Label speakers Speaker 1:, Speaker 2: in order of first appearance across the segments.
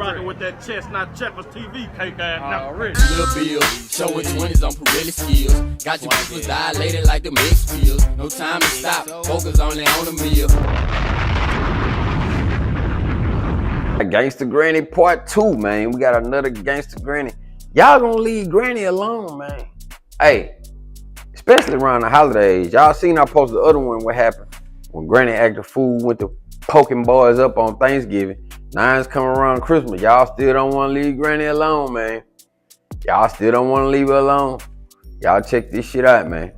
Speaker 1: Rocking with that chestnut Checkers TV cake ass now.
Speaker 2: Little Bill, showing 20s on Pirelli skills. Got your people dilated like the mix pills. No time to stop, focus only on the meal.
Speaker 3: Gangster Granny Part 2, man. We got another Gangster Granny. Y'all gonna leave Granny alone, man. Hey, especially around the holidays. Y'all seen I posted the other one, what happened when Granny acted a fool, went to poking boys up on Thanksgiving. Now it's coming around Christmas. Y'all still don't want to leave Granny alone, man. Y'all still don't want to leave her alone. Y'all check this shit out, man.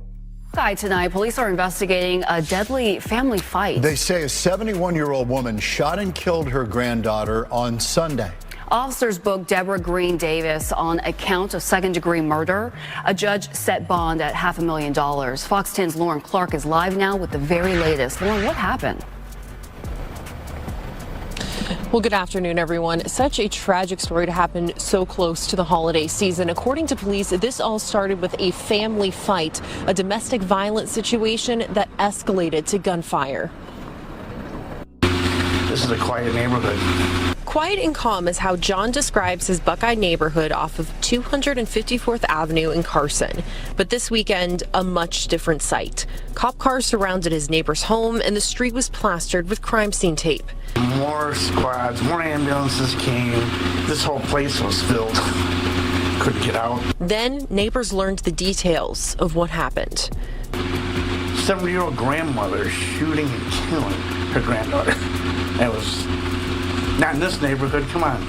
Speaker 4: Tonight, police are investigating a deadly family fight.
Speaker 5: They say a 71-year-old woman shot and killed her granddaughter on Sunday.
Speaker 4: Officers booked Deborah Green Davis on account of second-degree murder. A judge set bond at $500,000. Fox 10's Lauren Clark is live now with the very latest. Lauren, what happened?
Speaker 6: Well, good afternoon, everyone. Such a tragic story to happen so close to the holiday season. According to police, this all started with a family fight, a domestic violence situation that escalated to gunfire.
Speaker 7: This is a quiet neighborhood.
Speaker 6: Quiet and calm is how John describes his Buckeye neighborhood off of 254th Avenue in Carson. But this weekend, a much different sight. Cop cars surrounded his neighbor's home, and the street was plastered with crime scene tape.
Speaker 7: More squads, more ambulances came. This whole place was filled. Couldn't get out.
Speaker 6: Then neighbors learned the details of what happened.
Speaker 7: 70-year-old grandmother shooting and killing her granddaughter. That was not in this neighborhood. Come on.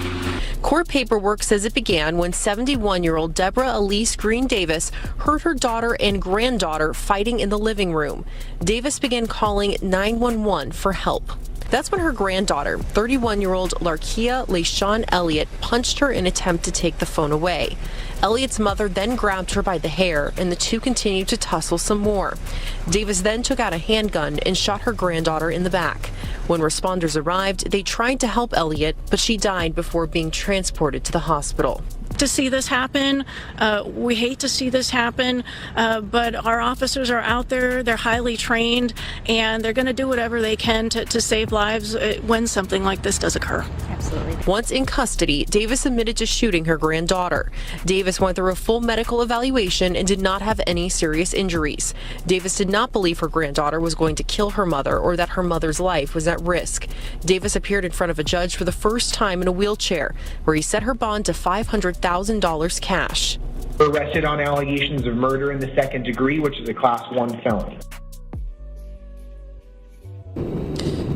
Speaker 6: Court paperwork says it began when 71-year-old Deborah Elise Green Davis heard her daughter and granddaughter fighting in the living room. Davis began calling 911 for help. That's when her granddaughter, 31-year-old Larkia LaShawn Elliott, punched her in an attempt to take the phone away. Elliott's mother then grabbed her by the hair, and the two continued to tussle some more. Davis then took out a handgun and shot her granddaughter in the back. When responders arrived, they tried to help Elliott, but she died before being transported to the hospital.
Speaker 8: To see this happen, we hate to see this happen, but our officers are out there, they're highly trained, and they're going to do whatever they can to save lives when something like this does occur.
Speaker 6: Absolutely. Once in custody, Davis admitted to shooting her granddaughter. Davis went through a full medical evaluation and did not have any serious injuries. Davis did not believe her granddaughter was going to kill her mother or that her mother's life was at risk. Davis appeared in front of a judge for the first time in a wheelchair, where he set her bond to $500,000 cash.
Speaker 9: Arrested on allegations of murder in the second degree, which is a Class 1 felony.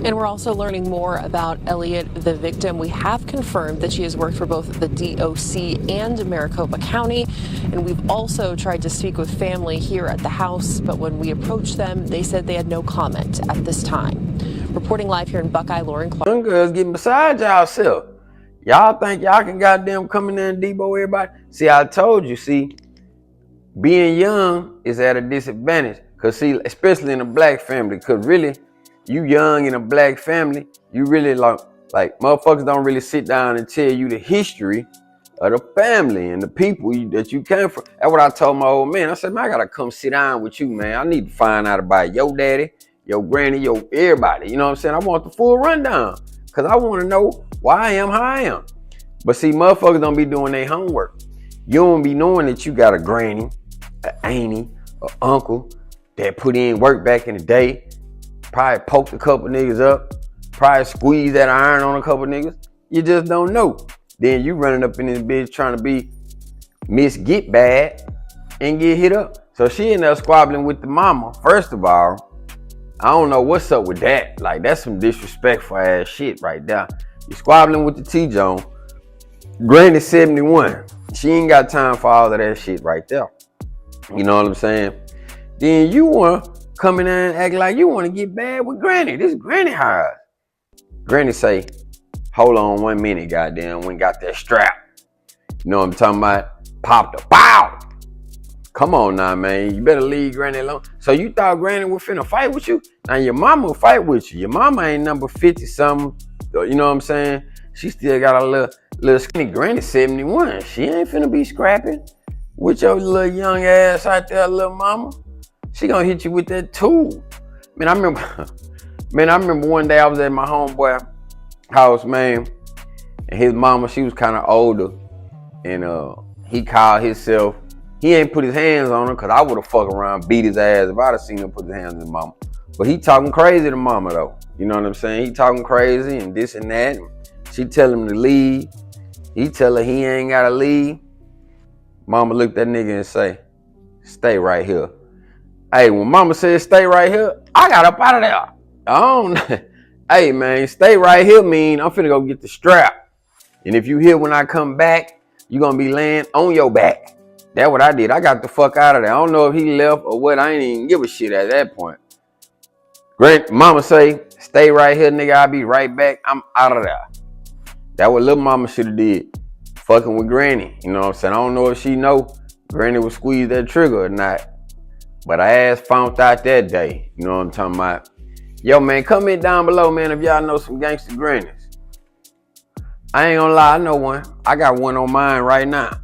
Speaker 6: And we're also learning more about Elliott, the victim. We have confirmed that she has worked for both the DOC and Maricopa County. And we've also tried to speak with family here at the house, but when we approached them, they said they had no comment at this time. Reporting live here in Buckeye, Lauren Clark.
Speaker 3: Them girls getting beside y'all. Y'all think y'all can goddamn come in there and debo everybody? See, I told you, being young is at a disadvantage. Cause see, especially in a black family, cause really, you young in a black family, you really like motherfuckers don't really sit down and tell you the history of the family and the people that you came from. That's what I told my old man. I said, man, I gotta come sit down with you, man. I need to find out about your daddy, your granny, your everybody. You know what I'm saying? I want the full rundown. Cause I want to know why I am how I am. But see, motherfuckers don't be doing their homework. You don't be knowing that you got a granny, an auntie, an uncle that put in work back in the day. Probably poked a couple niggas up. Probably squeezed that iron on a couple niggas. You just don't know. Then you running up in this bitch trying to be Miss Get Bad and get hit up. So she ended up squabbling with the mama. First of all, I don't know what's up with that. Like, that's some disrespectful ass shit right there. You squabbling with the T-Jone. Granny 71. She ain't got time for all of that shit right there. You know what I'm saying? Then you want to come in there and act like you want to get bad with Granny. This Granny hires. Granny say, hold on 1 minute, goddamn. When got that strap. You know what I'm talking about? Popped a bow. Come on now, man. You better leave Granny alone. So you thought Granny was finna fight with you? Now your mama will fight with you. Your mama ain't number 50-something. You know what I'm saying? She still got a little skinny. Granny 71. She ain't finna be scrapping with your little young ass out there, little mama. She gonna hit you with that tool. Man, I remember one day I was at my homeboy house, man, And his mama, she was kind of older. And he called himself, he ain't put his hands on her because I would have fucked around, beat his ass if I'd have seen him put his hands on his mama. But he talking crazy to mama though. You know what I'm saying? He talking crazy and this and that. And she tell him to leave. He tell her he ain't gotta leave. Mama looked at that nigga and say, stay right here. Hey, when mama said stay right here, I got up out of there. I don't, hey man, stay right here mean I'm finna go get the strap. And if you hear when I come back, you gonna be laying on your back. That's what I did. I got the fuck out of there. I don't know if he left or what. I ain't even give a shit at that point. Mama say, stay right here, nigga. I'll be right back. I'm out of there. That what little mama should have did. Fucking with Granny. You know what I'm saying? I don't know if she know Granny would squeeze that trigger or not. But I ass found out that day. You know what I'm talking about? Yo, man, comment down below, man, if y'all know some gangster grannies. I ain't gonna lie, I know one. I got one on mine right now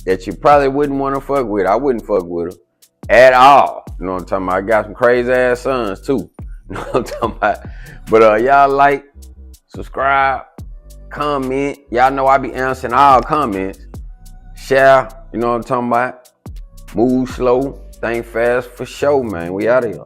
Speaker 3: that you probably wouldn't want to fuck with. I wouldn't fuck with her at all. You know what I'm talking about? I got some crazy ass sons too. You know what I'm talking about? But y'all like, subscribe, comment. Y'all know I be answering all comments. Share, you know what I'm talking about? Move slow, think fast for sure, man. We out of here.